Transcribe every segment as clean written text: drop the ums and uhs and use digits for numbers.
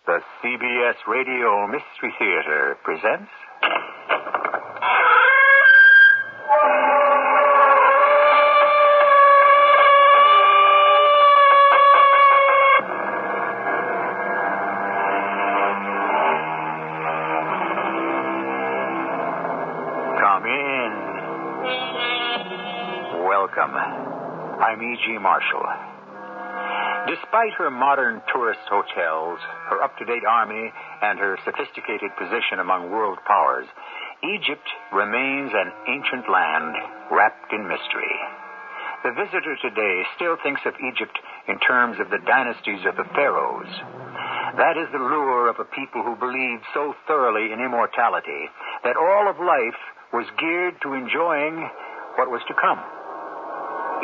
The CBS Radio Mystery Theater presents... Come in. Welcome. I'm E.G. Marshall. Despite her modern tourist hotels, her up-to-date army, and her sophisticated position among world powers, Egypt remains an ancient land wrapped in mystery. The visitor today still thinks of Egypt in terms of the dynasties of the pharaohs. That is the lure of a people who believed so thoroughly in immortality that all of life was geared to enjoying what was to come.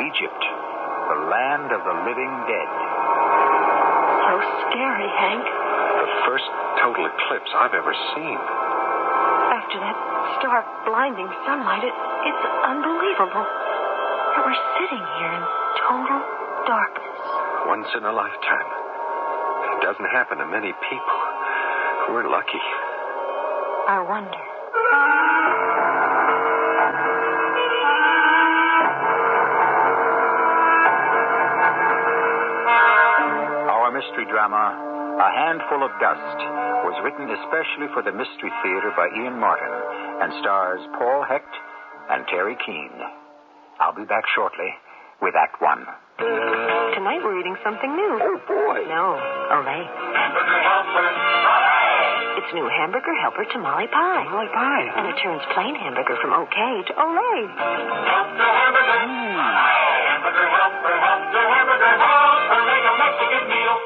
Egypt, the land of the living dead. So scary, Hank. The first total eclipse I've ever seen. After that stark, blinding sunlight, it's unbelievable. That we're sitting here in total darkness. Once in a lifetime. It doesn't happen to many people. We're lucky. I wonder. Mystery drama, A Handful of Dust, was written especially for the Mystery Theater by Ian Martin and stars Paul Hecht and Terry Keane. I'll be back shortly with Act One. Tonight we're eating something new. Oh, boy. No, Olay. It's new Hamburger Helper Tamale Pie. Tamale Pie, huh? And it turns plain hamburger from okay to Olay. Hamburger Helper, Hamburger Helper, make a Mexican meal.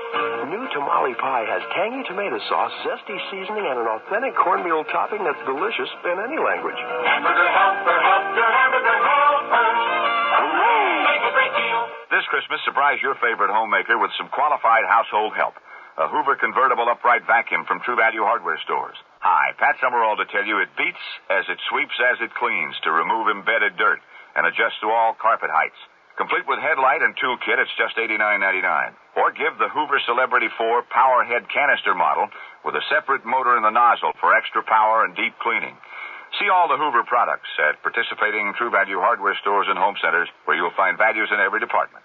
New tamale pie has tangy tomato sauce, zesty seasoning, and an authentic cornmeal topping that's delicious in any language. Hamburger Helper, Hamburger Helper. Hooray! Make a great deal. This Christmas, surprise your favorite homemaker with some qualified household help. A Hoover convertible upright vacuum from True Value Hardware Stores. Hi, Pat Summerall to tell you it beats as it sweeps as it cleans to remove embedded dirt and adjust to all carpet heights. Complete with headlight and toolkit, it's just $89.99. Or give the Hoover Celebrity 4 Power Head Canister model with a separate motor in the nozzle for extra power and deep cleaning. See all the Hoover products at participating True Value Hardware Stores and home centers where you'll find values in every department.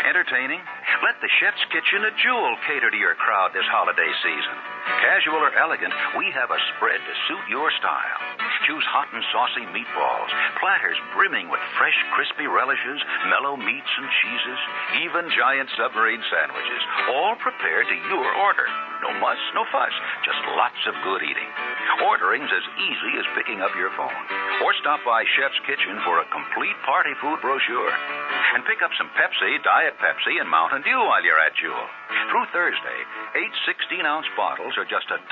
Entertaining? Let the Chef's Kitchen at Jewel cater to your crowd this holiday season. Casual or elegant, we have a spread to suit your style. Choose hot and saucy meatballs, platters brimming with fresh, crispy relishes, mellow meats and cheeses, even giant submarine sandwiches, all prepared to your order. No muss, no fuss, just lots of good eating. Ordering's as easy as picking up your phone. Or stop by Chef's Kitchen for a complete party food brochure. And pick up some Pepsi, Diet Pepsi, and Mountain Dew while you're at Jewel. Through Thursday, 8 16-ounce bottles are just $1.29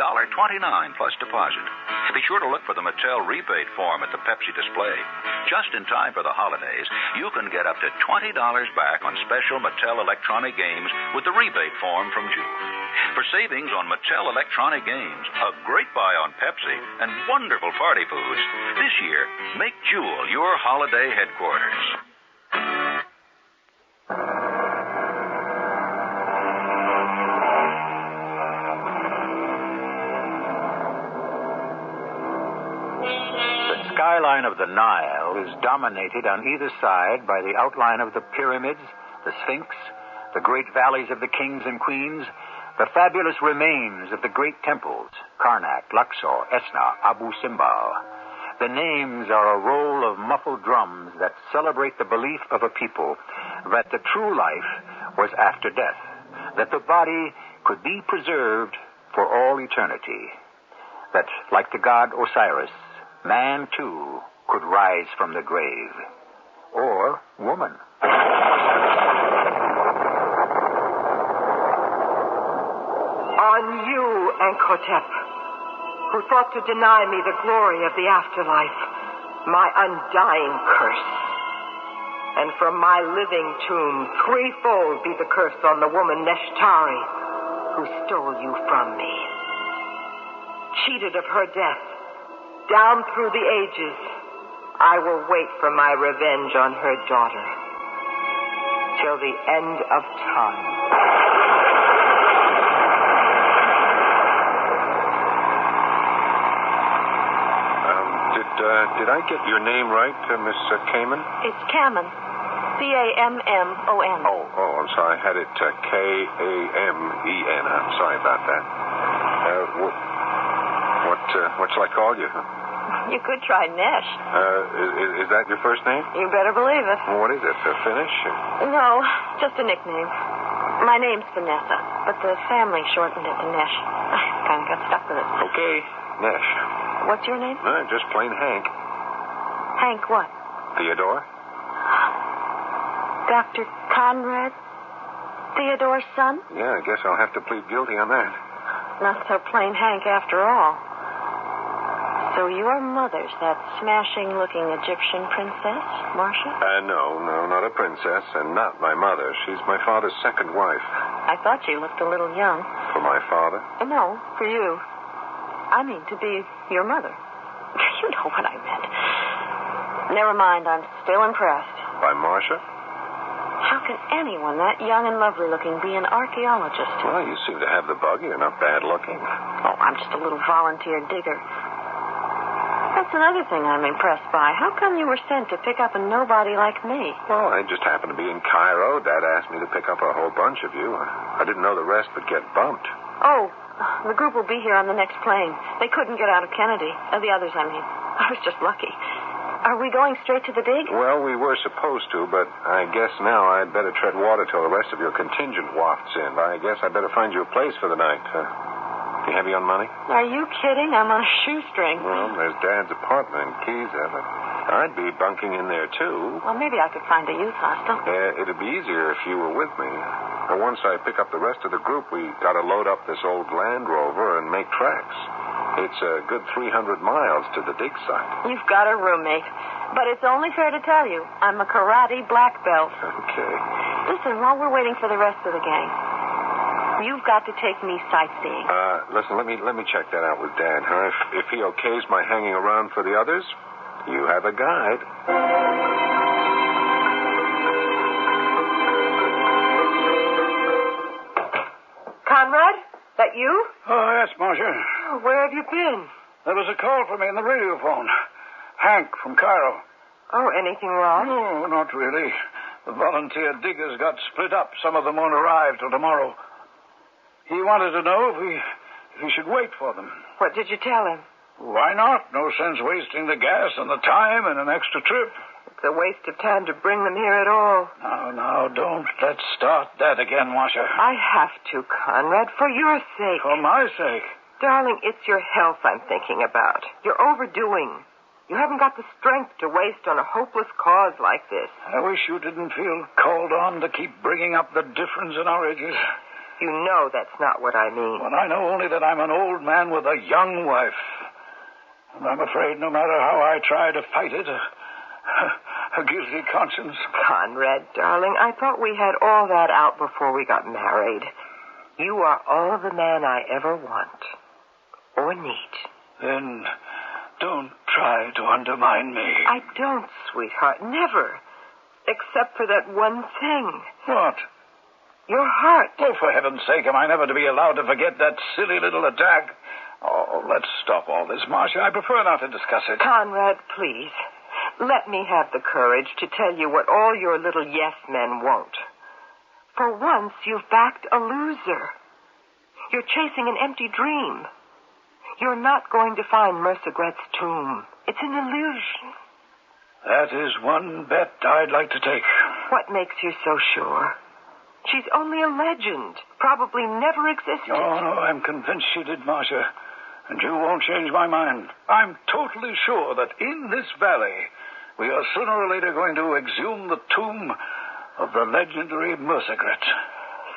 plus deposit. Be sure to look for the Mattel rebate form at the Pepsi display. Just in time for the holidays, you can get up to $20 back on special Mattel electronic games with the rebate form from Jewel. For savings on Mattel electronic games, a great buy on Pepsi, and wonderful party foods, this year, make Jewel your holiday headquarters. The skyline of the Nile is dominated on either side by the outline of the pyramids, the Sphinx, the great valleys of the kings and queens, the fabulous remains of the great temples, Karnak, Luxor, Esna, Abu Simbel. The names are a roll of muffled drums that celebrate the belief of a people that the true life was after death, that the body could be preserved for all eternity, that, like the god Osiris, man, too, could rise from the grave. Or woman. On you, Ankotep, who thought to deny me the glory of the afterlife, my undying curse. And from my living tomb, threefold be the curse on the woman Neshtari, who stole you from me. Cheated of her death, down through the ages, I will wait for my revenge on her daughter till the end of time. Did I get your name right, Miss Kamen? It's Kamen. C-A-M-M-O-N. Oh, I'm sorry. I had it K-A-M-E-N. I'm sorry about that. What shall I call you? You could try Nesh. Is that your first name? You better believe it. What is it, Finnish? No, just a nickname. My name's Vanessa, but the family shortened it to Nesh. I kind of got stuck with it. Okay, Nesh. What's your name? Just plain Hank. Hank what? Theodore? Dr. Conrad? Theodore's son? Yeah, I guess I'll have to plead guilty on that. Not so plain Hank after all. So your mother's that smashing-looking Egyptian princess, Marcia? No, not a princess, and not my mother. She's my father's second wife. I thought you looked a little young. For my father? No, for you. I mean, to be your mother. You know what I meant. Never mind, I'm still impressed. By Marcia? How can anyone that young and lovely-looking be an archaeologist? Well, you seem to have the bug. You're not bad-looking. Oh, I'm just a little volunteer digger. That's another thing I'm impressed by. How come you were sent to pick up a nobody like me? Well, I just happened to be in Cairo. Dad asked me to pick up a whole bunch of you. I didn't know the rest would get bumped. Oh, the group will be here on the next plane. They couldn't get out of Kennedy. The others, I mean. I was just lucky. Are we going straight to the dig? Well, we were supposed to, but I guess now I'd better tread water till the rest of your contingent wafts in. I guess I'd better find you a place for the night. You heavy on money? Are you kidding? I'm on a shoestring. Well, there's Dad's apartment in Giza, but I'd be bunking in there, too. Well, maybe I could find a youth hostel. It'd be easier if you were with me. But once I pick up the rest of the group, we got to load up this old Land Rover and make tracks. It's a good 300 miles to the dig site. You've got a roommate. But it's only fair to tell you, I'm a karate black belt. Okay. Listen, while we're waiting for the rest of the gang, you've got to take me sightseeing. Listen, let me check that out with Dad, huh? If he okays my hanging around for the others, you have a guide. Conrad, that you? Oh, yes, Marcia. Oh, where have you been? There was a call for me in the radio phone. Hank from Cairo. Oh, anything wrong? No, not really. The volunteer diggers got split up. Some of them won't arrive till tomorrow. He wanted to know if we should wait for them. What did you tell him? Why not? No sense wasting the gas and the time and an extra trip. It's a waste of time to bring them here at all. Now, don't let's start that again, Marcia. I have to, Conrad, for your sake. For my sake? Darling, it's your health I'm thinking about. You're overdoing. You haven't got the strength to waste on a hopeless cause like this. I wish you didn't feel called on to keep bringing up the difference in our ages. You know that's not what I mean. Well, I know only that I'm an old man with a young wife. And I'm afraid no matter how I try to fight it, a guilty conscience. Conrad, darling, I thought we had all that out before we got married. You are all the man I ever want or need. Then don't try to undermine me. I don't, sweetheart. Never. Except for that one thing. What? Your heart. Oh, for heaven's sake, am I never to be allowed to forget that silly little attack? Oh, let's stop all this, Marcia. I prefer not to discuss it. Conrad, please. Let me have the courage to tell you what all your little yes men won't. For once, you've backed a loser. You're chasing an empty dream. You're not going to find Mercegret's tomb. It's an illusion. That is one bet I'd like to take. What makes you so sure? She's only a legend. Probably never existed. No, I'm convinced she did, Marcia. And you won't change my mind. I'm totally sure that in this valley, we are sooner or later going to exhume the tomb of the legendary Mercegret.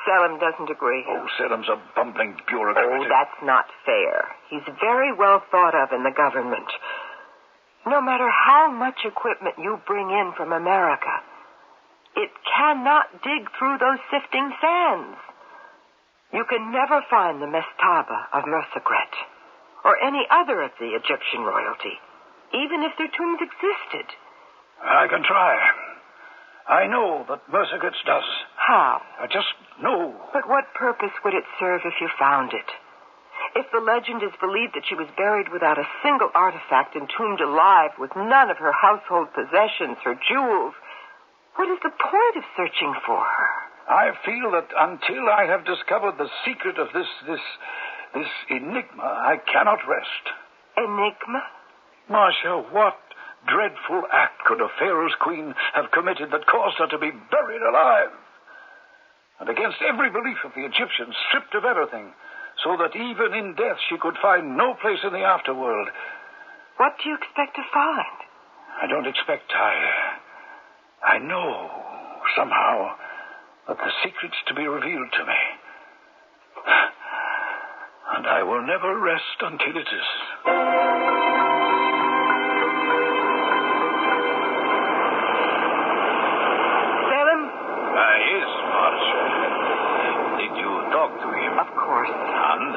Selim doesn't agree. Oh, Selim's a bumbling bureaucrat. Oh, that's not fair. He's very well thought of in the government. No matter how much equipment you bring in from America, it cannot dig through those sifting sands. You can never find the mastaba of Mercegret or any other of the Egyptian royalty, even if their tombs existed. I can try. I know that Mercegret's does. How? I just know. But what purpose would it serve if you found it? If the legend is believed that she was buried without a single artifact, entombed alive with none of her household possessions, her jewels, what is the point of searching for her? I feel that until I have discovered the secret of this enigma, I cannot rest. Enigma? Marcia, what dreadful act could a Pharaoh's queen have committed that caused her to be buried alive? And against every belief of the Egyptians, stripped of everything, so that even in death she could find no place in the afterworld. What do you expect to find? I don't expect. I know, somehow, that the secret's to be revealed to me. And I will never rest until it is. Salem? Yes, Marcia. Did you talk to him? Of course. And?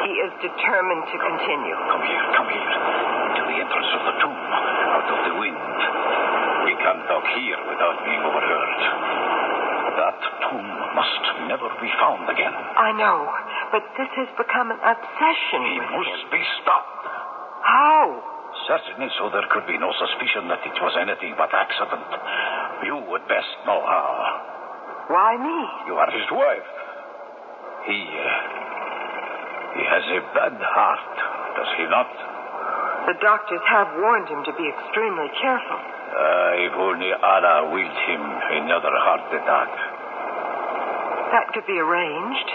He is determined to continue. Come here. To the entrance of the tomb, out of the wind. We can talk here without being overheard. That tomb must never be found again. I know, but this has become an obsession He with must him. be stopped. How? Certainly, so there could be no suspicion that it was anything but accident. You would best know how. Why me? You are his wife. He has a bad heart, does he not? The doctors have warned him to be extremely careful. If only Allah willed him another heart attack. That could be arranged.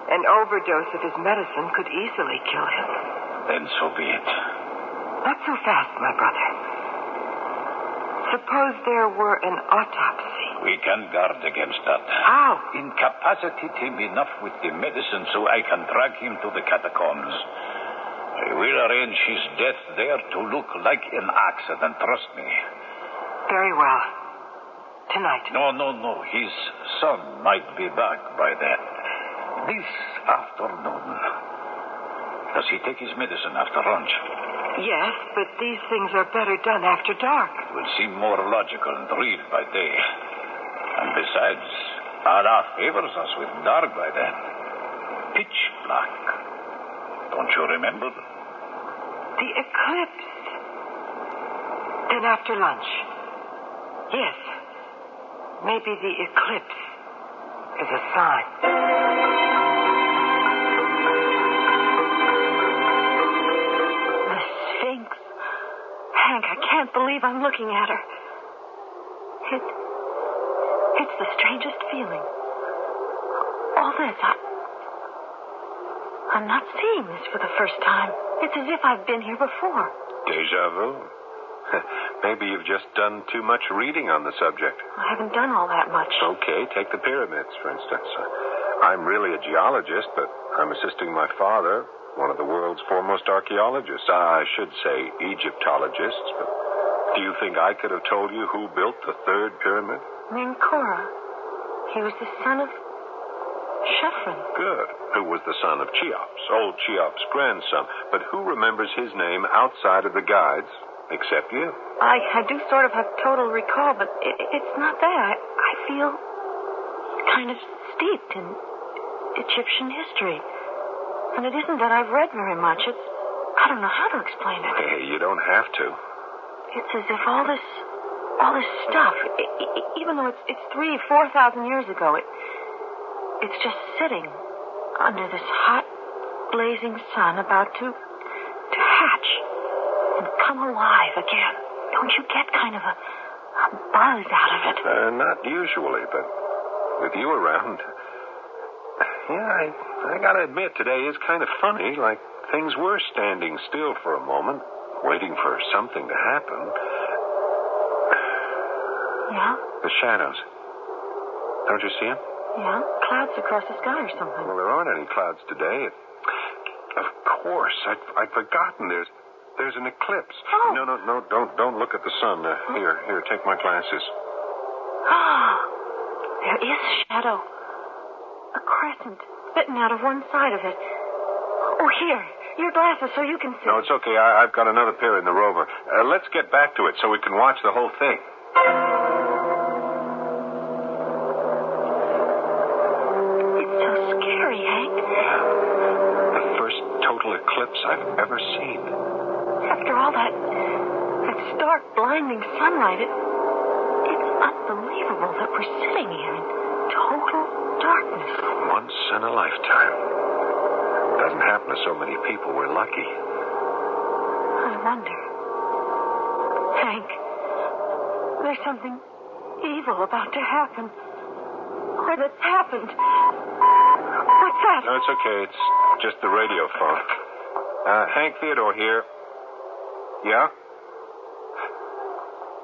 An overdose of his medicine could easily kill him. Then so be it. Not so fast, my brother. Suppose there were an autopsy. We can guard against that. How? Incapacitate him enough with the medicine so I can drag him to the catacombs. I will arrange his death there to look like an accident, trust me. Very well. Tonight. No. His son might be back by then. This afternoon. Does he take his medicine after lunch? Yes, but these things are better done after dark. It will seem more logical and real by day. And besides, Allah favors us with dark by then. Pitch black. Don't you remember? The eclipse. Then after lunch. Yes. Maybe the eclipse is a sign. The Sphinx. Hank, I can't believe I'm looking at her. It's the strangest feeling. All this, I'm not seeing this for the first time. It's as if I've been here before. Deja vu. Maybe you've just done too much reading on the subject. I haven't done all that much. Okay, take the pyramids, for instance. I'm really a geologist, but I'm assisting my father, one of the world's foremost archaeologists. I should say Egyptologists, but do you think I could have told you who built the third pyramid? Menkora. He was the son of Shephren. Good. Who was the son of Cheops, old Cheops' grandson. But who remembers his name outside of the guides, except you? I do sort of have total recall, but it's not that. I feel kind of steeped in Egyptian history. And it isn't that I've read very much. I don't know how to explain it. Hey, you don't have to. It's as if all this stuff, even though it's 3,000-4,000 years ago, it's just sitting under this hot, blazing sun about to hatch and come alive again. Don't you get kind of a buzz out of it? Not usually, but with you around. Yeah, I gotta admit, today is kind of funny, like things were standing still for a moment, waiting for something to happen. Yeah? The shadows. Don't you see them? Yeah, clouds across the sky or something. Well, there aren't any clouds today. Of course, I'd forgotten there's an eclipse. Oh. No, don't look at the sun. Here, take my glasses. There is a shadow. A crescent bitten out of one side of it. Oh, here, your glasses so you can see. No, it's okay. I've got another pair in the rover. Let's get back to it so we can watch the whole thing. It's so scary, Hank. The first astronomical eclipse I've ever seen. After all that stark, blinding sunlight, it's unbelievable that we're sitting here in total darkness. Once in a lifetime. It doesn't happen to so many people. We're lucky. I wonder. Hank, there's something evil about to happen. Or that's happened. What's that? No, it's okay. It's just the radio phone. Hank Theodore here. Yeah?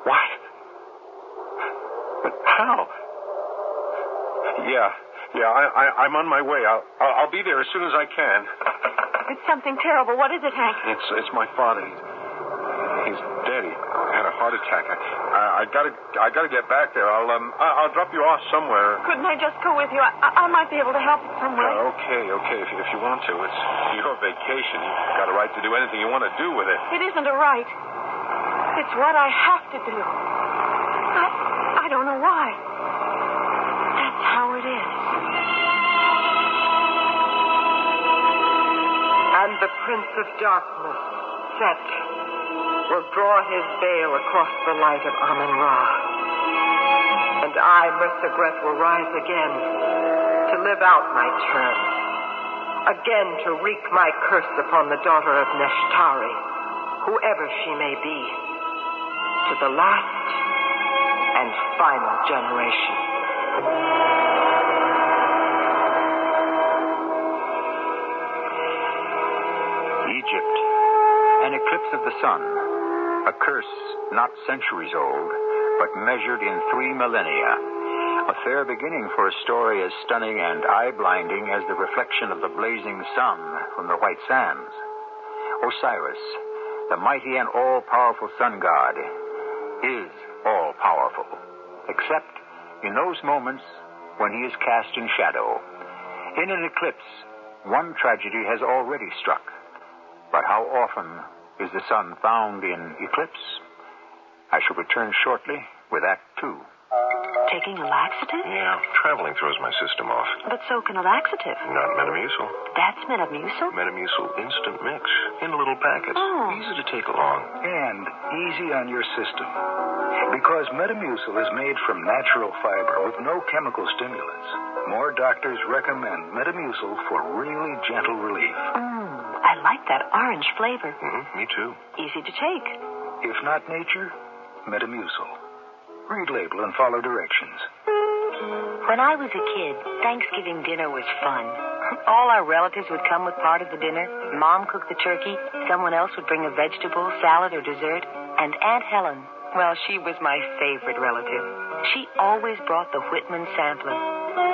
What? But how? Yeah, I'm on my way. I'll be there as soon as I can. It's something terrible. What is it, Hank? It's my father. He's dead. He had a heart attack. I gotta get back there. I'll drop you off somewhere. Couldn't I just go with you? I might be able to help in some way. Okay. If you want to. It's your vacation. You've got a right to do anything you want to do with it. It isn't a right. It's what I have to do. I don't know why. That's how it is. And the Prince of Darkness, Set, will draw his veil across the light of Amun-Ra. And I, Mercegret, will rise again to live out my term. Again to wreak my curse upon the daughter of Neshtari, whoever she may be, to the last and final generation. Egypt, an eclipse of the sun, a curse not centuries old, but measured in 3 millennia. A fair beginning for a story as stunning and eye-blinding as the reflection of the blazing sun from the white sands. Osiris, the mighty and all-powerful sun god, is all-powerful, except in those moments when he is cast in shadow. In an eclipse, one tragedy has already struck. But how often is the sun found in eclipse? I shall return shortly with Act 2. Taking a laxative? Yeah, traveling throws my system off. But so can a laxative. Not Metamucil. That's Metamucil? Metamucil instant mix in little packets. Oh. Easy to take along. And easy on your system. Because Metamucil is made from natural fiber with no chemical stimulants. More doctors recommend Metamucil for really gentle relief. I like that orange flavor. Me too. Easy to take. If not nature, Metamucil. Read label and follow directions. When I was a kid, Thanksgiving dinner was fun. All our relatives would come with part of the dinner. Mom cooked the turkey. Someone else would bring a vegetable, salad, or dessert. And Aunt Helen, well, she was my favorite relative. She always brought the Whitman sampler.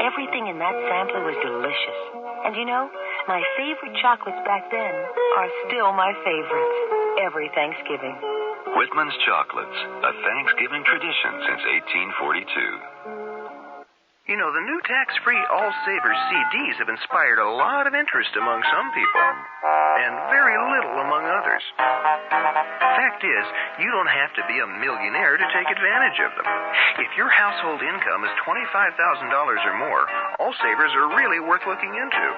Everything in that sampler was delicious. And you know, my favorite chocolates back then are still my favorites every Thanksgiving. Whitman's Chocolates, a Thanksgiving tradition since 1842. You know, the new tax-free All Savers CDs have inspired a lot of interest among some people, and very little among others. Fact is, you don't have to be a millionaire to take advantage of them. If your household income is $25,000 or more, All Savers are really worth looking into.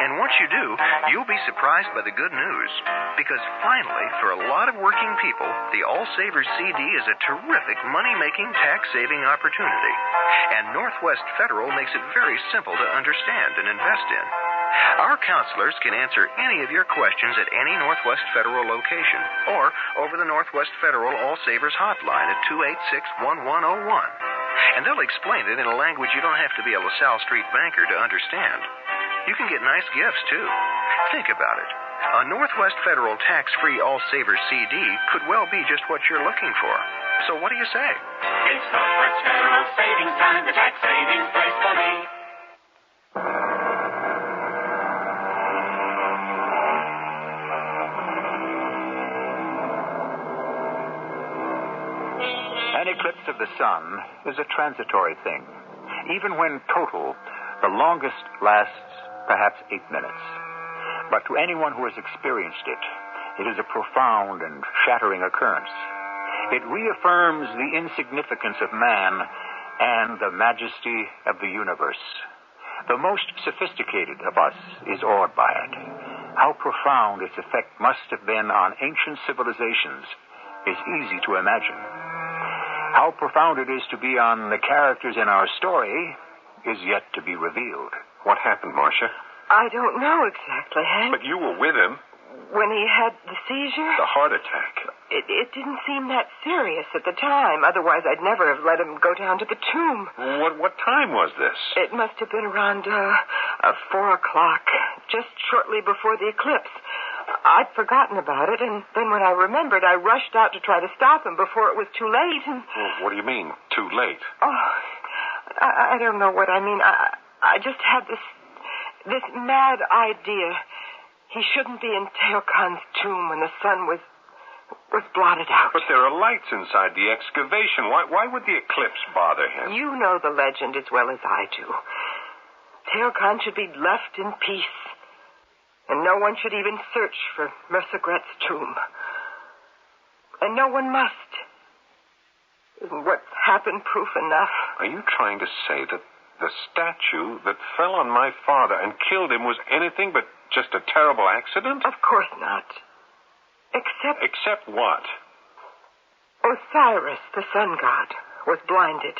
And once you do, you'll be surprised by the good news. Because finally, for a lot of working people, the All Savers CD is a terrific money-making tax-saving opportunity. And Northwest Federal makes it very simple to understand and invest in. Our counselors can answer any of your questions at any Northwest Federal location or over the Northwest Federal All Savers hotline at 286-1101. And they'll explain it in a language you don't have to be a LaSalle Street banker to understand. You can get nice gifts, too. Think about it. A Northwest Federal tax-free All Savers CD could well be just what you're looking for. So what do you say? It's Northwest Federal Savings Time, the tax savings place for me. An eclipse of the sun is a transitory thing. Even when total, the longest lasts perhaps 8 minutes. But to anyone who has experienced it, it is a profound and shattering occurrence. It reaffirms the insignificance of man and the majesty of the universe. The most sophisticated of us is awed by it. How profound its effect must have been on ancient civilizations is easy to imagine. How profound it is to be on the characters in our story is yet to be revealed. What happened, Marcia? I don't know exactly, Hank. But you were with him. When he had the seizure? The heart attack. It didn't seem that serious at the time. Otherwise, I'd never have let him go down to the tomb. What time was this? It must have been around 4 o'clock, just shortly before the eclipse. I'd forgotten about it, and then when I remembered, I rushed out to try to stop him before it was too late. And Well, what do you mean, too late? oh, I don't know what I mean. I just had this mad idea. He shouldn't be in Teokan's tomb when the sun was blotted out. But there are lights inside the excavation. Why would the eclipse bother him? You know the legend as well as I do. Teokan should be left in peace, and no one should even search for Mercegret's tomb. And no one must. Isn't what happened proof enough? Are you trying to say that the statue that fell on my father and killed him was anything but just a terrible accident? Of course not. Except Except what? Osiris, the sun god, was blinded.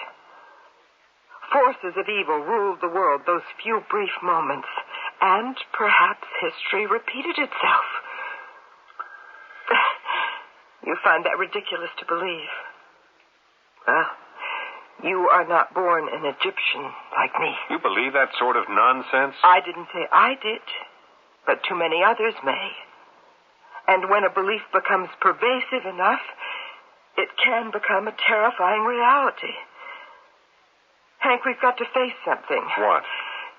Forces of evil ruled the world those few brief moments, and perhaps history repeated itself. You find that ridiculous to believe. Well, you are not born an Egyptian like me. You believe that sort of nonsense? I didn't say I did, but too many others may. And when a belief becomes pervasive enough, it can become a terrifying reality. Hank, we've got to face something. What?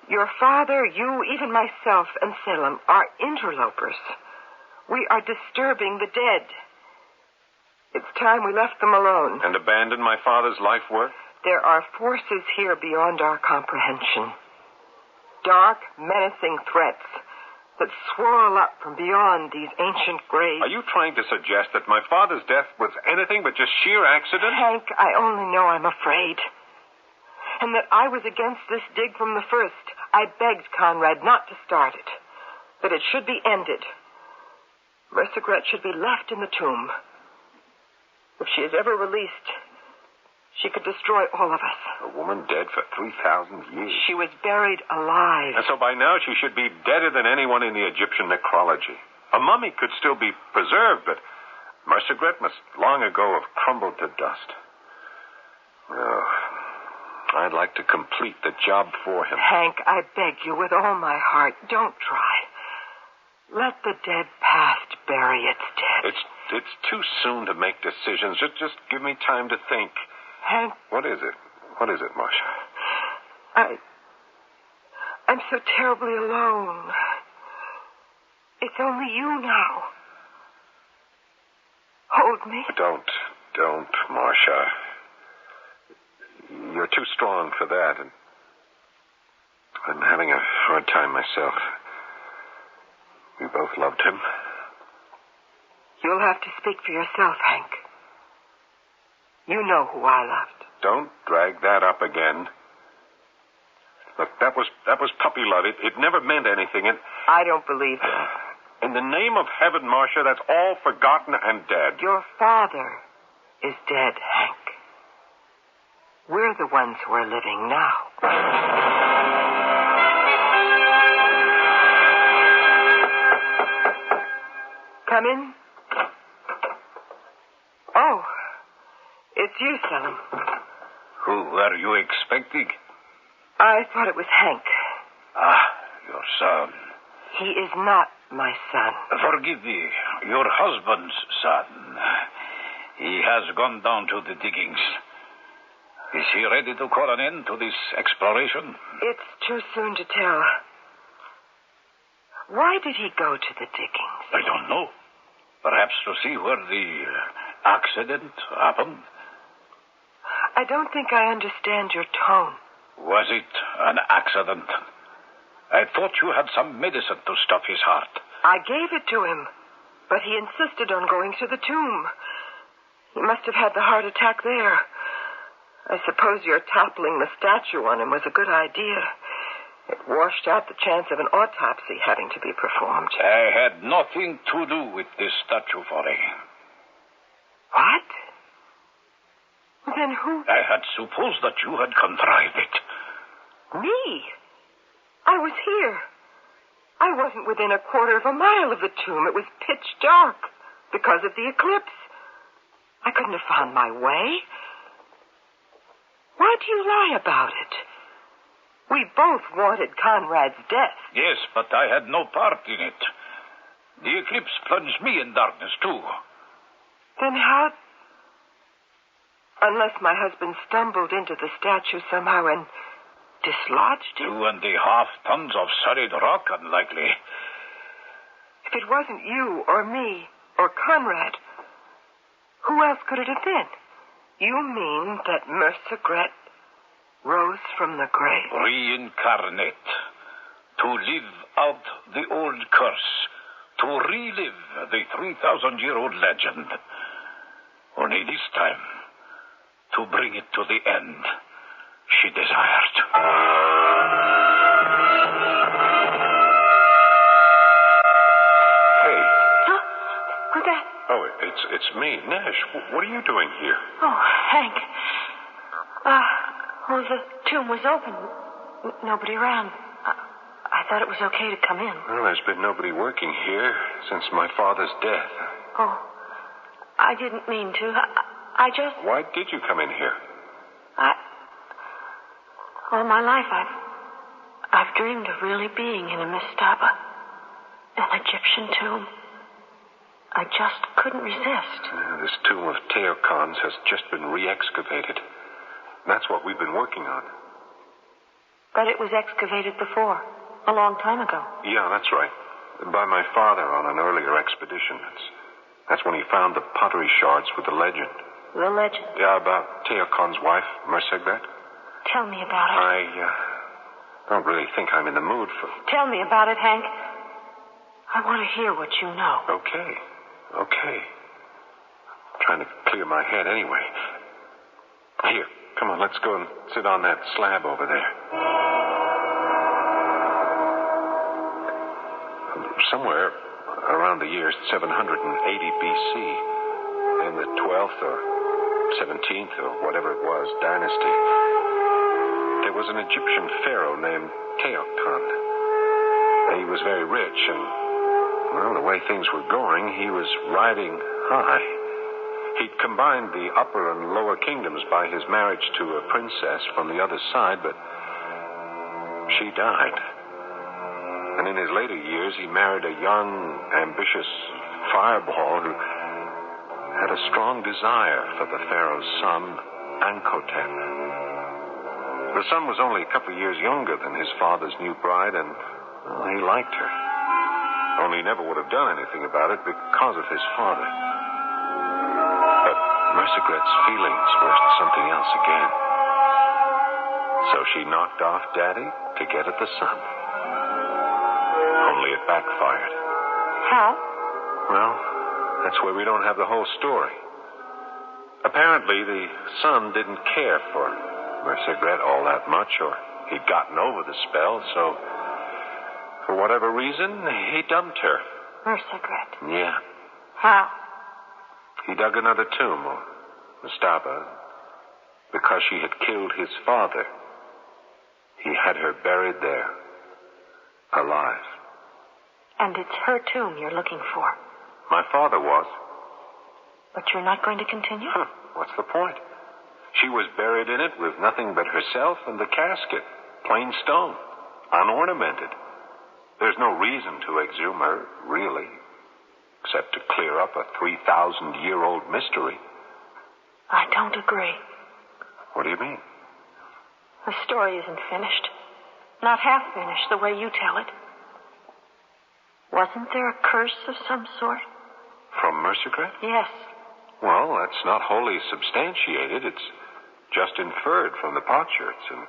Your father, you, even myself, and Salem are interlopers. We are disturbing the dead. It's time we left them alone. And abandoned my father's life work? There are forces here beyond our comprehension. Dark, menacing threats that swirl up from beyond these ancient graves. Are you trying to suggest that my father's death was anything but just sheer accident? Hank, I only know I'm afraid. And that I was against this dig from the first. I begged Conrad not to start it. That it should be ended. Mercegret should be left in the tomb. If she is ever released, she could destroy all of us. A woman dead for 3,000 years. She was buried alive. And so by now she should be deader than anyone in the Egyptian necrology. A mummy could still be preserved, but Mercegret must long ago have crumbled to dust. Oh, I'd like to complete the job for him. Hank, I beg you with all my heart, don't try. Let the dead past bury its dead. It's too soon to make decisions. Just give me time to think. Hank. What is it? What is it, Marcia? I'm so terribly alone. It's only you now. Hold me. Don't, Marcia. You're too strong for that, and I'm having a hard time myself. We both loved him. You'll have to speak for yourself, Hank. You know who I loved. Don't drag that up again. Look, that was puppy love. It never meant anything, and I don't believe it. in the name of heaven, Marcia, that's all forgotten and dead. Your father is dead, Hank. We're the ones who are living now. Come in. Oh, it's you, Salem. Who were you expecting? I thought it was Hank. Ah, your son. He is not my son. Forgive me, your husband's son. He has gone down to the diggings. Is he ready to call an end to this exploration? It's too soon to tell. Why did he go to the diggings? I don't know. Perhaps to see where the accident happened. I don't think I understand your tone. Was it an accident? I thought you had some medicine to stop his heart. I gave it to him, but he insisted on going to the tomb. He must have had the heart attack there. I suppose your toppling the statue on him was a good idea. It washed out the chance of an autopsy having to be performed. I had nothing to do with this statue falling. What? Then who? I had supposed that you had contrived it. Me? I was here. I wasn't within a quarter of a mile of the tomb. It was pitch dark because of the eclipse. I couldn't have found my way. Why do you lie about it? We both wanted Conrad's death. Yes, but I had no part in it. The eclipse plunged me in darkness, too. Then how... Unless my husband stumbled into the statue somehow and dislodged it? 2.5 tons of solid rock, unlikely. If it wasn't you or me or Conrad, who else could it have been? You mean that Mercegret rose from the grave? Reincarnate. To live out the old curse. To relive the 3,000-year-old legend. Only this time, to bring it to the end she desired. Hey. Huh? Who's that? Oh, it's me, Nash. What are you doing here? Oh, Hank. Well, the tomb was open. Nobody around. I thought it was okay to come in. Well, there's been nobody working here since my father's death. Oh, I didn't mean to. I just... Why did you come in here? All my life, I've dreamed of really being in a mastaba, an Egyptian tomb. I just couldn't resist. This tomb of Teokon's has just been re-excavated. That's what we've been working on. But it was excavated before, a long time ago. Yeah, that's right. By my father on an earlier expedition. That's when he found the pottery shards with the legend. The legend? Yeah, about Teokon's wife, Mercegret. Tell me about it. I don't really think I'm in the mood for... Tell me about it, Hank. I want to hear what you know. Okay. I'm trying to clear my head anyway. Here, come on, let's go and sit on that slab over there. Somewhere around the year 780 BC, in the 12th or 17th or whatever it was, dynasty, there was an Egyptian pharaoh named Teokon. He was very rich, and, well, the way things were going, he was riding high. He'd combined the upper and lower kingdoms by his marriage to a princess from the other side, but she died. And in his later years, he married a young, ambitious fireball who had a strong desire for the pharaoh's son, Ankotep. The son was only a couple of years younger than his father's new bride, and well, he liked her. Only he never would have done anything about it because of his father. But Mercegret's feelings were something else again. So she knocked off Daddy to get at the son. Only it backfired. How? Well, that's where we don't have the whole story. Apparently, the son didn't care for Mercegret all that much, or he'd gotten over the spell, so for whatever reason, he dumped her. Mercegret? Yeah. How? He dug another tomb, or mastaba, because she had killed his father. He had her buried there, alive. And it's her tomb you're looking for. My father was. But you're not going to continue? What's the point? She was buried in it with nothing but herself and the casket. Plain stone. Unornamented. There's no reason to exhume her, really. Except to clear up a 3,000-year-old mystery. I don't agree. What do you mean? The story isn't finished. Not half finished, the way you tell it. Wasn't there a curse of some sort? From Mercegret? Yes. Well, that's not wholly substantiated. It's just inferred from the potsherds and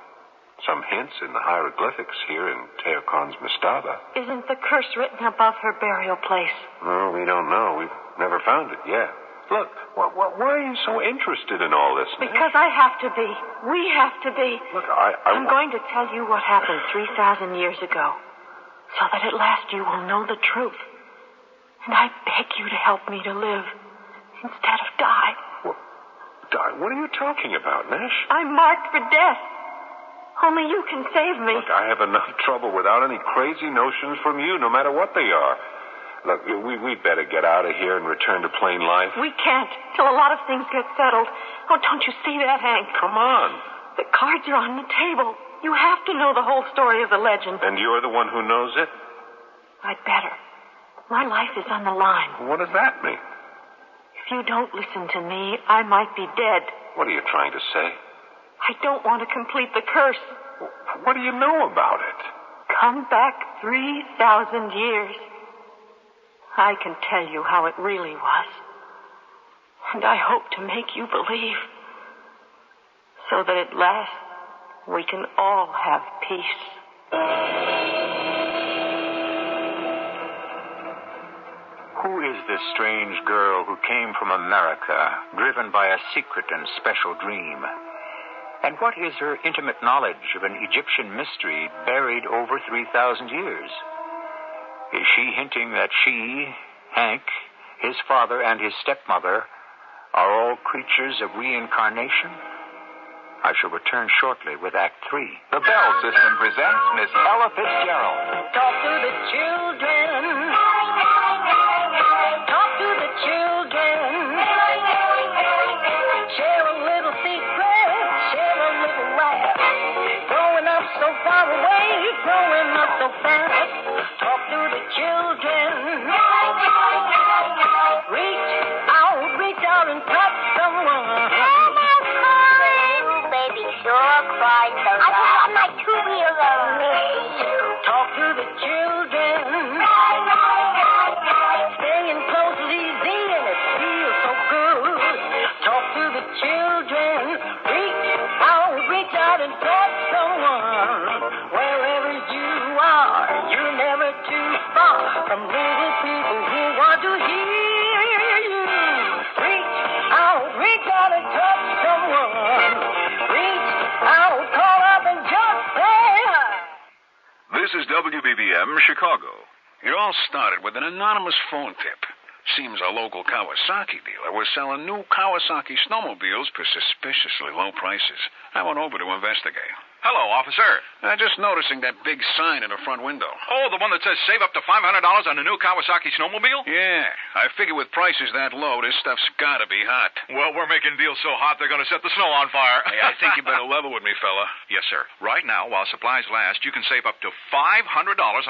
some hints in the hieroglyphics here in Teokon's mastaba. Isn't the curse written above her burial place? No, we don't know. We've never found it yet. Look, why are you so interested in all this? Because I have to be. We have to be. Look, I'm going to tell you what happened 3,000 years ago, so that at last you will know the truth. And I beg you to help me to live instead of die. Die? What are you talking about, Nash? I'm marked for death. Only you can save me. Look, I have enough trouble without any crazy notions from you, no matter what they are. Look, we'd better get out of here and return to plain life. We can't, till a lot of things get settled. Oh, don't you see that, Hank? Come on. The cards are on the table. You have to know the whole story of the legend. And you're the one who knows it? I'd better. My life is on the line. What does that mean? If you don't listen to me, I might be dead. What are you trying to say? I don't want to complete the curse. What do you know about it? Come back 3,000 years. I can tell you how it really was. And I hope to make you believe. So that at last we can all have peace. Who is this strange girl who came from America, driven by a secret and special dream? And what is her intimate knowledge of an Egyptian mystery buried over 3,000 years? Is she hinting that she, Hank, his father, and his stepmother are all creatures of reincarnation? I shall return shortly with Act 3. The Bell System presents Miss Ella Fitzgerald. Talk to the children. Talk to the children. Share a little secret. Share a little laugh. Growing up so far away. Growing up so fast. Talk to the children. Reach out and touch someone. Baby sure cried so I just got my two-wheeler. Talk to the children. Staying close is easy and it feels so good. Talk to the children. Reach out and touch someone. Wherever you are, you're never too far from little people who want to hear you. Reach out and touch someone. Reach out, call up and just say hi. This is WBBM Chicago. It all started with an anonymous phone tip. Seems a local Kawasaki dealer was selling new Kawasaki snowmobiles for suspiciously low prices. I went over to investigate. Hello, officer. Just noticing that big sign in the front window. Oh, the one that says save up to $500 on a new Kawasaki snowmobile? Yeah. I figure with prices that low, this stuff's gotta be hot. Well, we're making deals so hot they're gonna set the snow on fire. Hey, I think you better level with me, fella. Yes, sir. Right now, while supplies last, you can save up to $500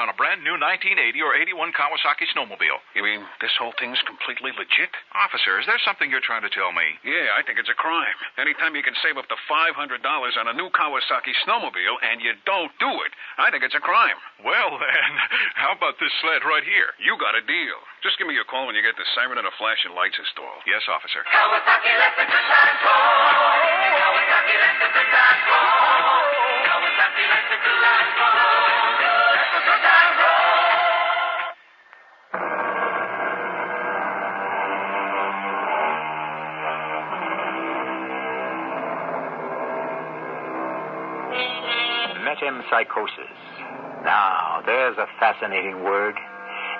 on a brand new 1980 or 81 Kawasaki snowmobile. You mean this whole thing's completely legit? Officer, is there something you're trying to tell me? Yeah, I think it's a crime. Anytime you can save up to $500 on a new Kawasaki snowmobile and you don't do it, I think it's a crime. Well, then, how about this sled right here? You got a deal. Just give me a call when you get the siren and the flashing lights installed. Yes, officer. Kawasaki, let the good times roll. Kawasaki, let the good times roll. Kawasaki, let the good times roll. Let the good times roll. Metempsychosis. Now, there's a fascinating word.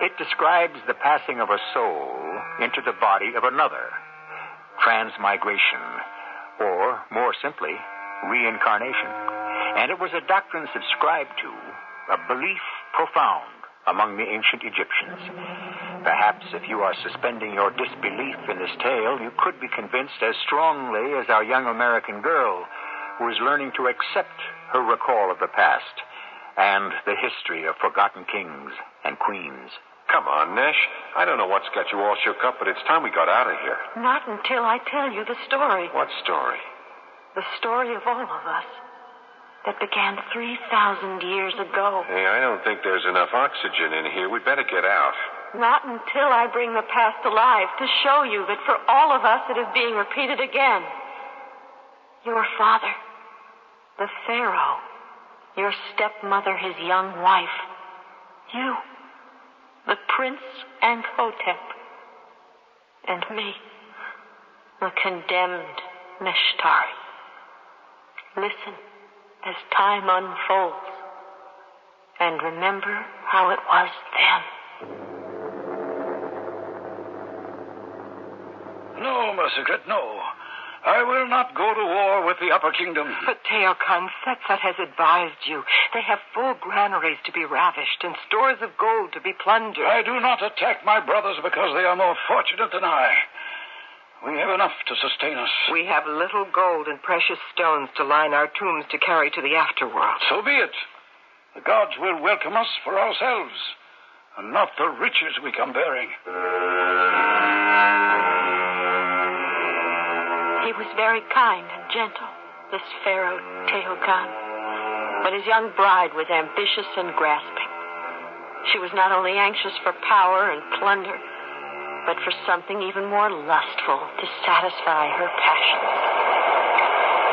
It describes the passing of a soul into the body of another. Transmigration, or, more simply, reincarnation. And it was a doctrine subscribed to, a belief profound among the ancient Egyptians. Perhaps if you are suspending your disbelief in this tale, you could be convinced as strongly as our young American girl who is learning to accept her recall of the past and the history of forgotten kings and queens. Come on, Nash. I don't know what's got you all shook up, but it's time we got out of here. Not until I tell you the story. What story? The story of all of us that began 3,000 years ago. Hey, I don't think there's enough oxygen in here. We'd better get out. Not until I bring the past alive to show you that for all of us it is being repeated again. Your father, the Pharaoh, your stepmother, his young wife, you, the Prince Ankhotep, and me, the condemned Nishtari. Listen as time unfolds, and remember how it was then. No, Mercigret, no. I will not go to war with the Upper Kingdom. But Teokan, Setsat has advised you. They have full granaries to be ravished and stores of gold to be plundered. I do not attack my brothers because they are more fortunate than I. We have enough to sustain us. We have little gold and precious stones to line our tombs to carry to the afterworld. So be it. The gods will welcome us for ourselves, and not the riches we come bearing. He was very kind and gentle, this Pharaoh Teokan. But his young bride was ambitious and grasping. She was not only anxious for power and plunder, but for something even more lustful to satisfy her passions.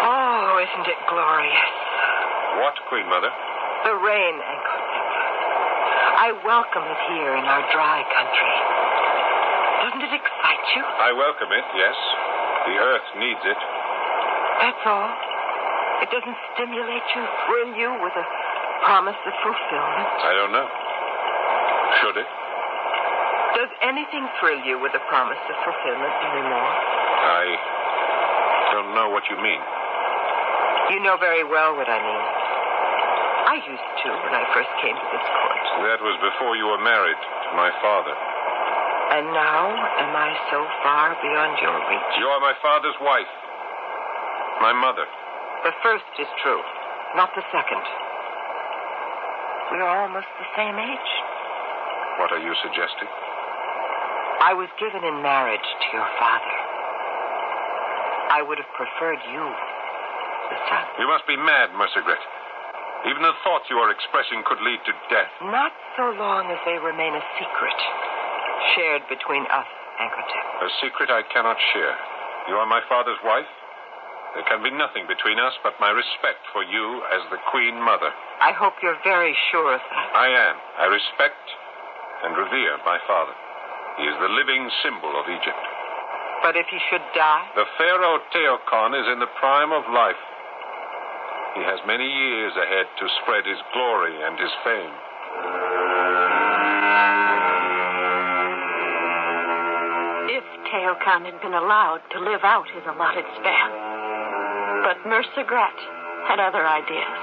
Oh, isn't it glorious? What, Queen Mother? The rain, Ankotep. I welcome it here in our dry country. Doesn't it excite you? I welcome it, yes. The earth needs it. That's all. It doesn't stimulate you, thrill you with a promise of fulfillment. I don't know. Should it? Does anything thrill you with a promise of fulfillment anymore? I don't know what you mean. You know very well what I mean. I used to when I first came to this court. That was before you were married to my father. And now, am I so far beyond your reach? You are my father's wife. My mother. The first is true, not the second. We are almost the same age. What are you suggesting? I was given in marriage to your father. I would have preferred you, the son. You must be mad, Mercigret. Even the thoughts you are expressing could lead to death. Not so long as they remain a secret, shared between us, Ankotep. A secret I cannot share. You are my father's wife. There can be nothing between us but my respect for you as the Queen Mother. I hope you're very sure of that. I am. I respect and revere my father. He is the living symbol of Egypt. But if he should die? The Pharaoh Teokan is in the prime of life. He has many years ahead to spread his glory and his fame. If Teokan had been allowed to live out his allotted span. But Mercigret had other ideas,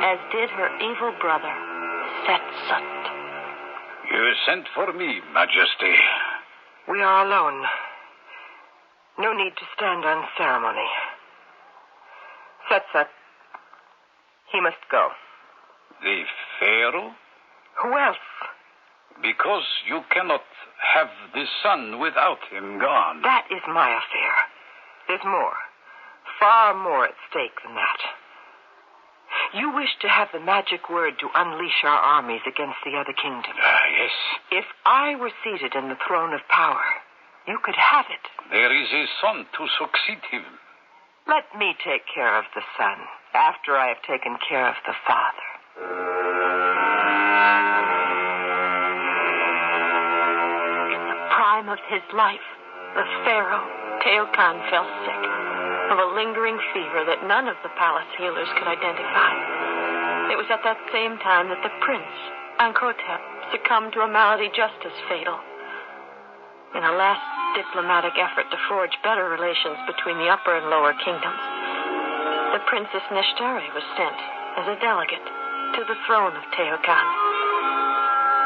as did her evil brother, Setsat. You sent for me, Majesty. We are alone. No need to stand on ceremony. Setsat, he must go. The Pharaoh? Who else? Because you cannot have the sun without him gone. That is my affair. There's more. Far more at stake than that. You wish to have the magic word to unleash our armies against the other kingdoms. Yes. If I were seated in the throne of power, you could have it. There is a son to succeed him. Let me take care of the son after I have taken care of the father. In the prime of his life, the Pharaoh, Teokan, fell sick of a lingering fever that none of the palace healers could identify. It was at that same time that the prince, Ankotep, succumbed to a malady just as fatal. In a last diplomatic effort to forge better relations between the upper and lower kingdoms, the Princess Nishtari was sent as a delegate to the throne of Teokan.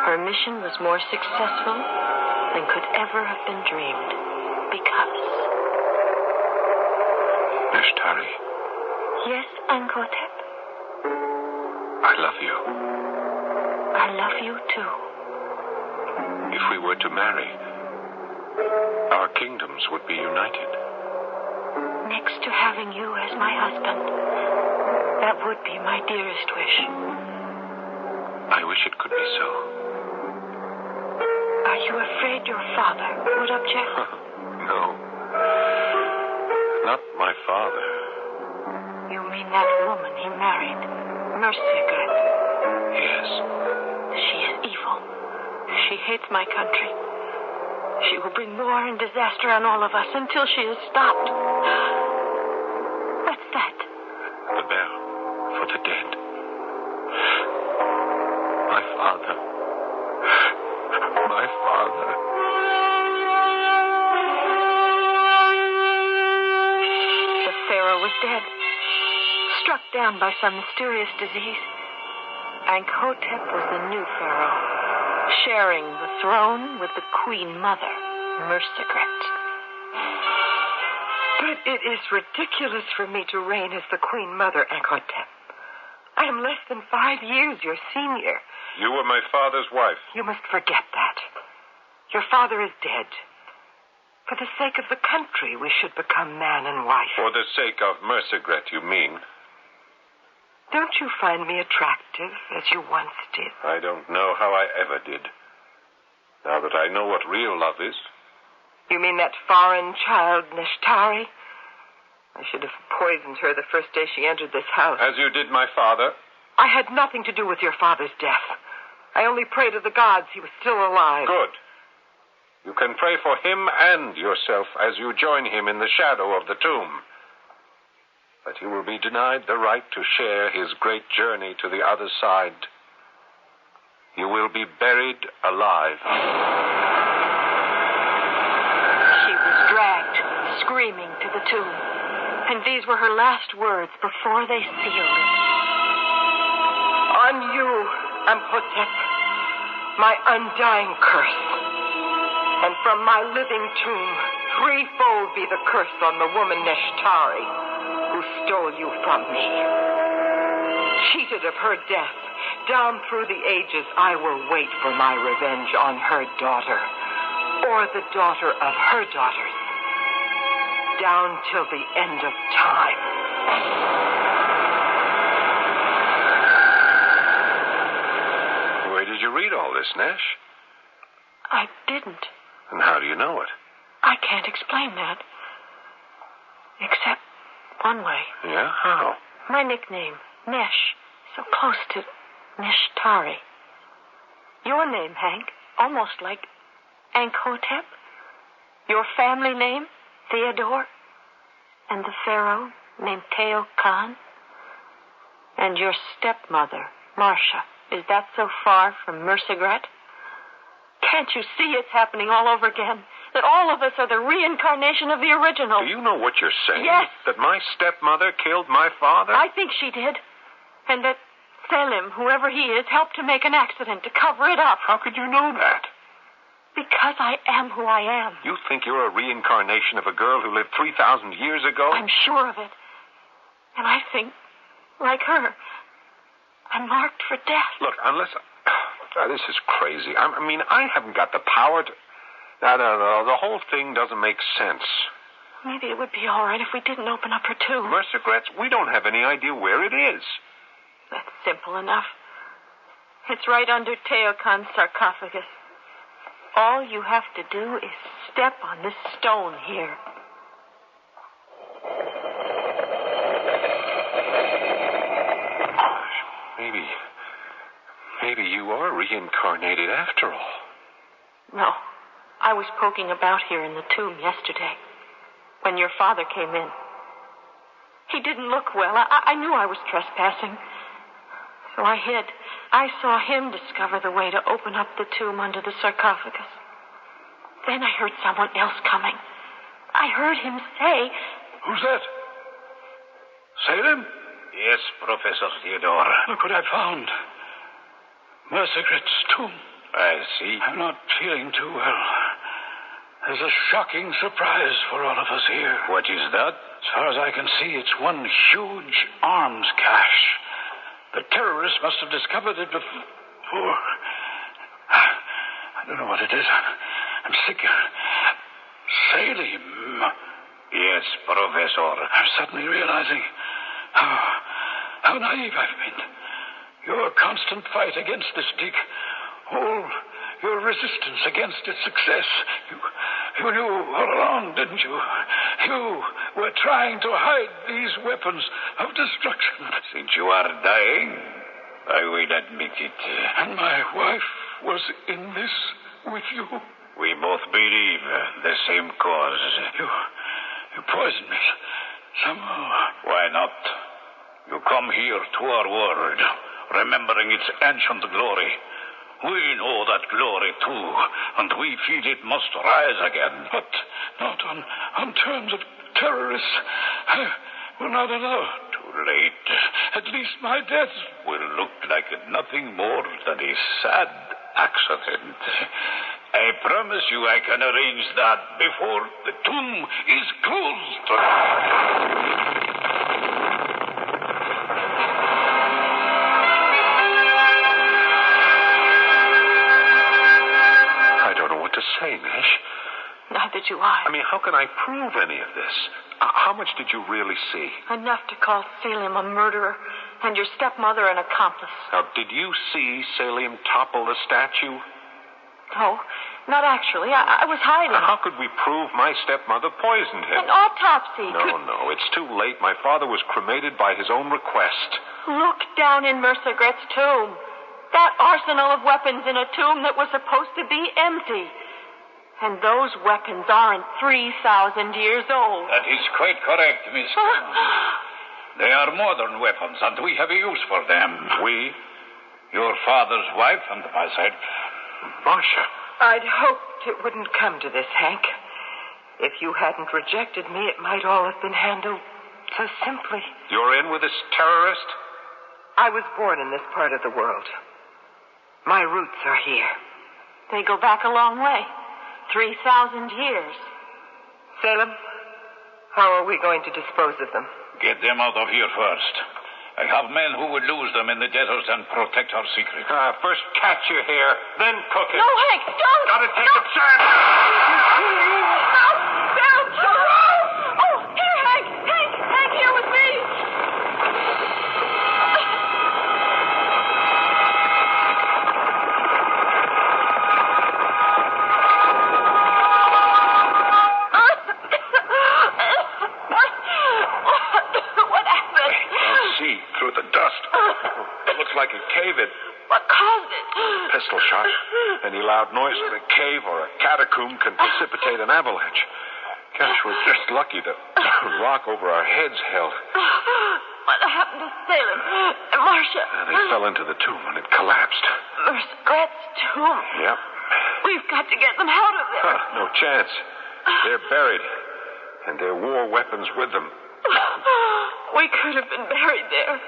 Her mission was more successful than could ever have been dreamed, because... Nishtari. Yes, Ankotep? I love you. I love you, too. If we were to marry, our kingdoms would be united. Next to having you as my husband, that would be my dearest wish. I wish it could be so. Are you afraid your father would object? No. Not my father. You mean that woman he married, Mercigret? Yes. She is evil. She hates my country. She will bring war and disaster on all of us until she is stopped. What's that? The bell for the dead. My father. My father. The pharaoh was dead, struck down by some mysterious disease. Ankhotep was the new pharaoh, sharing the throne with the queen mother, Mersigret. But it is ridiculous for me to reign as the queen mother, Ankhotep. I am less than 5 years your senior. You were my father's wife. You must forget that. Your father is dead. For the sake of the country, we should become man and wife. For the sake of Mersigret, you mean? Don't you find me attractive, as you once did? I don't know how I ever did. Now that I know what real love is. You mean that foreign child, Neshtari? I should have poisoned her the first day she entered this house. As you did my father? I had nothing to do with your father's death. I only prayed to the gods he was still alive. Good. You can pray for him and yourself as you join him in the shadow of the tomb. But you will be denied the right to share his great journey to the other side. You will be buried alive. She was dragged, screaming, to the tomb. And these were her last words before they sealed it. On you, Amhotep, my undying curse. And from my living tomb, threefold be the curse on the woman Neshtari, who stole you from me. Cheated of her death, down through the ages, I will wait for my revenge on her daughter, or the daughter of her daughters, down till the end of time. Where did you read all this, Nash? I didn't. And how do you know it? I can't explain that. Except one way. Yeah? How? My nickname, Nesh, so close to Neshtari. Your name, Hank, almost like Ankhotep. Your family name, Theodore. And the pharaoh, named Teo Khan. And your stepmother, Marcia. Is that so far from Mersigret? Can't you see it's happening all over again? That all of us are the reincarnation of the original. Do you know what you're saying? Yes. That my stepmother killed my father? I think she did. And that Selim, whoever he is, helped to make an accident to cover it up. How could you know that? Because I am who I am. You think you're a reincarnation of a girl who lived 3,000 years ago? I'm sure of it. And I think, like her, I'm marked for death. Look, unless... this is crazy. I mean, I haven't got the power to... No. The whole thing doesn't make sense. Maybe it would be all right if we didn't open up her tomb. Mersigret's, we don't have any idea where it is. That's simple enough. It's right under Teokon's sarcophagus. All you have to do is step on this stone here. Maybe you are reincarnated after all. No. I was poking about here in the tomb yesterday, when your father came in. He didn't look well. I knew I was trespassing. So I hid. I saw him discover the way to open up the tomb under the sarcophagus. Then I heard someone else coming. I heard him say... Who's that? Salem? Yes, Professor Theodore. Look what I found. Mersigret's tomb. I see. I'm not feeling too well. There's a shocking surprise for all of us here. What is that? As far as I can see, it's one huge arms cache. The terrorists must have discovered it before. I don't know what it is. I'm sick. Salim. Yes, Professor. I'm suddenly realizing how naive I've been. Your constant fight against this dig, all your resistance against its success. You knew all along, didn't you? You were trying to hide these weapons of destruction. Since you are dying, I will admit it. And my wife was in this with you. We both believe the same cause. You poisoned me. Somehow. Why not? You come here to our world, remembering its ancient glory. We know that glory too, and we feel it must rise again. But not on terms of terrorists. We're not allowed. Too late. At least my death will look like nothing more than a sad accident. I promise you I can arrange that before the tomb is closed. I don't know what to say, Nash. Neither do I. I mean, how can I prove any of this? How much did you really see? Enough to call Selim a murderer and your stepmother an accomplice. Now, did you see Selim topple the statue? No, not actually. I was hiding. Now, how could we prove my stepmother poisoned him? An autopsy. No, it's too late. My father was cremated by his own request. Look down in Mercegret's tomb. That arsenal of weapons in a tomb that was supposed to be empty. And those weapons aren't 3,000 years old. That is quite correct, Miss. They are modern weapons, and we have a use for them. We? Your father's wife and myself. Marcia. I'd hoped it wouldn't come to this, Hank. If you hadn't rejected me, it might all have been handled so simply. You're in with this terrorist? I was born in this part of the world. My roots are here. They go back a long way. 3,000 years. Salem, how are we going to dispose of them? Get them out of here first. I have men who would lose them in the desert and protect our secret. First catch your hair, then cook it. No, Hank, don't! Gotta take a chance. No! Oh, here, Hank! Hank, here with me! Through the dust. It looks like a cave-in. What caused it? Pistol shot. Any loud noise in a cave or a catacomb can precipitate an avalanche. Gosh, we're just lucky the rock over our heads held. What happened to Salem and Marcia? They fell into the tomb and it collapsed. Mercegret's tomb? Yep. We've got to get them out of there. No chance. They're buried, and their war weapons with them. We could have been buried there.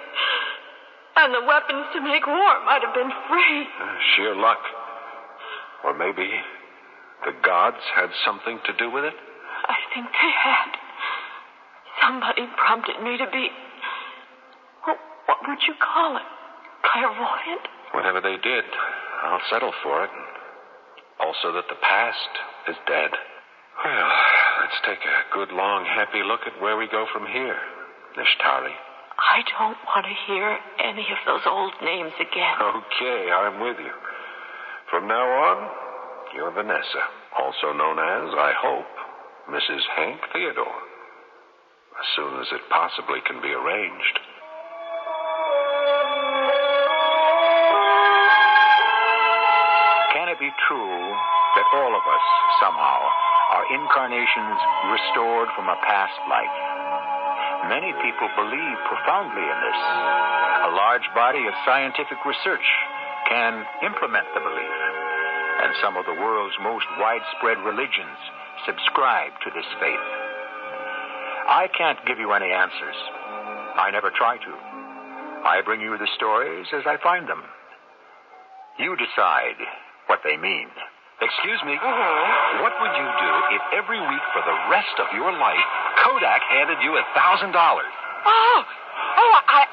And the weapons to make war might have been free. Sheer luck. Or maybe the gods had something to do with it? I think they had. Somebody prompted me to be... What would you call it? Clairvoyant? Whatever they did, I'll settle for it. Also that the past is dead. Well, let's take a good, long, happy look at where we go from here, Nishtari. I don't want to hear any of those old names again. Okay, I'm with you. From now on, you're Vanessa, also known as, I hope, Mrs. Hank Theodore. As soon as it possibly can be arranged. Can it be true that all of us, somehow, are incarnations restored from a past life? Many people believe profoundly in this. A large body of scientific research can implement the belief. And some of the world's most widespread religions subscribe to this faith. I can't give you any answers. I never try to. I bring you the stories as I find them. You decide what they mean. Excuse me, what would you do if every week for the rest of your life, Kodak handed you $1,000?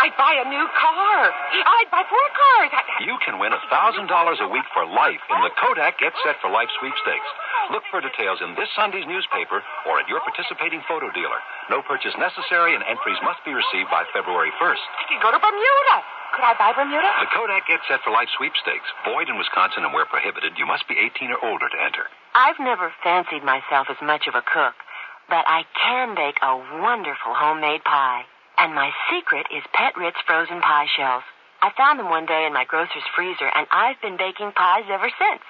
I'd buy a new car. I'd buy 4 cars. You can win $1,000 a week for life in the Kodak Get Set for Life sweepstakes. Look for details in this Sunday's newspaper or at your participating photo dealer. No purchase necessary and entries must be received by February 1st. I could go to Bermuda. Could I buy Bermuda? The Kodak Get Set for Life sweepstakes. Void in Wisconsin and where prohibited, you must be 18 or older to enter. I've never fancied myself as much of a cook, but I can bake a wonderful homemade pie. And my secret is Pet Ritz frozen pie shells. I found them one day in my grocer's freezer, and I've been baking pies ever since.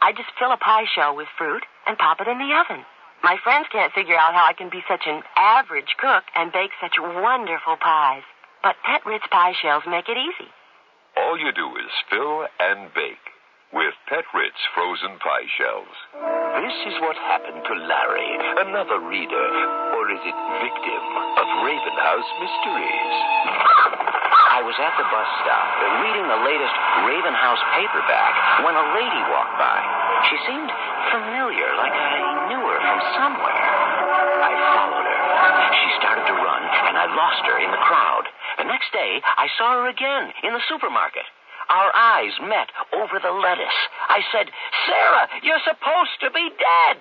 I just fill a pie shell with fruit and pop it in the oven. My friends can't figure out how I can be such an average cook and bake such wonderful pies. But Pet Ritz pie shells make it easy. All you do is fill and bake with Pet Ritz frozen pie shells. This is what happened to Larry, another reader, or is it victim, of Raven House Mysteries. I was at the bus stop reading the latest Raven House paperback when a lady walked by. She seemed familiar, like I knew her from somewhere. I followed her. She started to run, and I lost her in the crowd. The next day, I saw her again in the supermarket. Our eyes met over the lettuce. I said, "Sarah, you're supposed to be dead."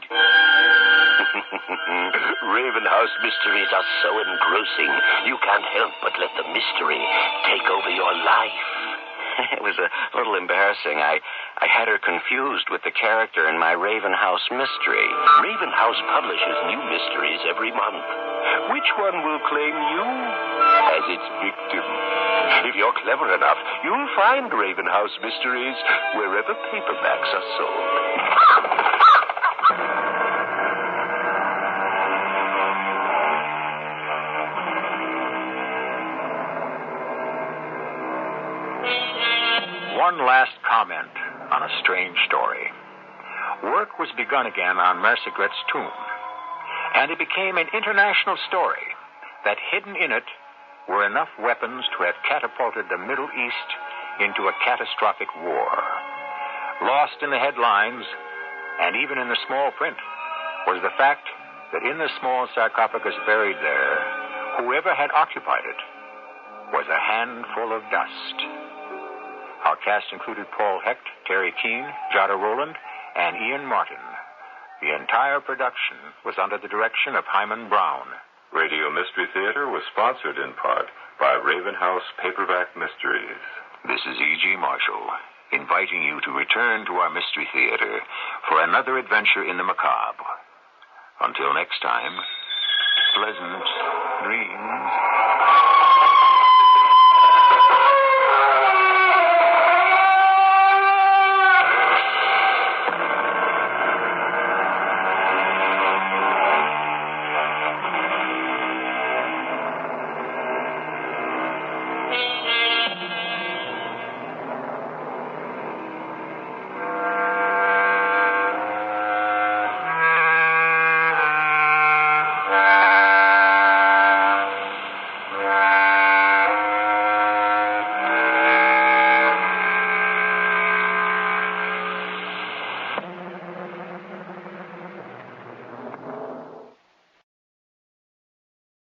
Raven House Mysteries are so engrossing, you can't help but let the mystery take over your life. It was a little embarrassing. I had her confused with the character in my Raven House mystery. Raven House publishes new mysteries every month. Which one will claim you as its victim? If you're clever enough, you'll find Raven House Mysteries wherever paperbacks are sold. One last comment on a strange story. Work was begun again on Mercegret's tomb, and it became an international story that hidden in it were enough weapons to have catapulted the Middle East into a catastrophic war. Lost in the headlines, and even in the small print, was the fact that in the small sarcophagus buried there, whoever had occupied it was a handful of dust. Our cast included Paul Hecht, Terry Keane, Jada Rowland, and Ian Martin. The entire production was under the direction of Himan Brown. Radio Mystery Theater was sponsored in part by Raven House Paperback Mysteries. This is E.G. Marshall, inviting you to return to our Mystery Theater for another adventure in the macabre. Until next time, pleasant dreams.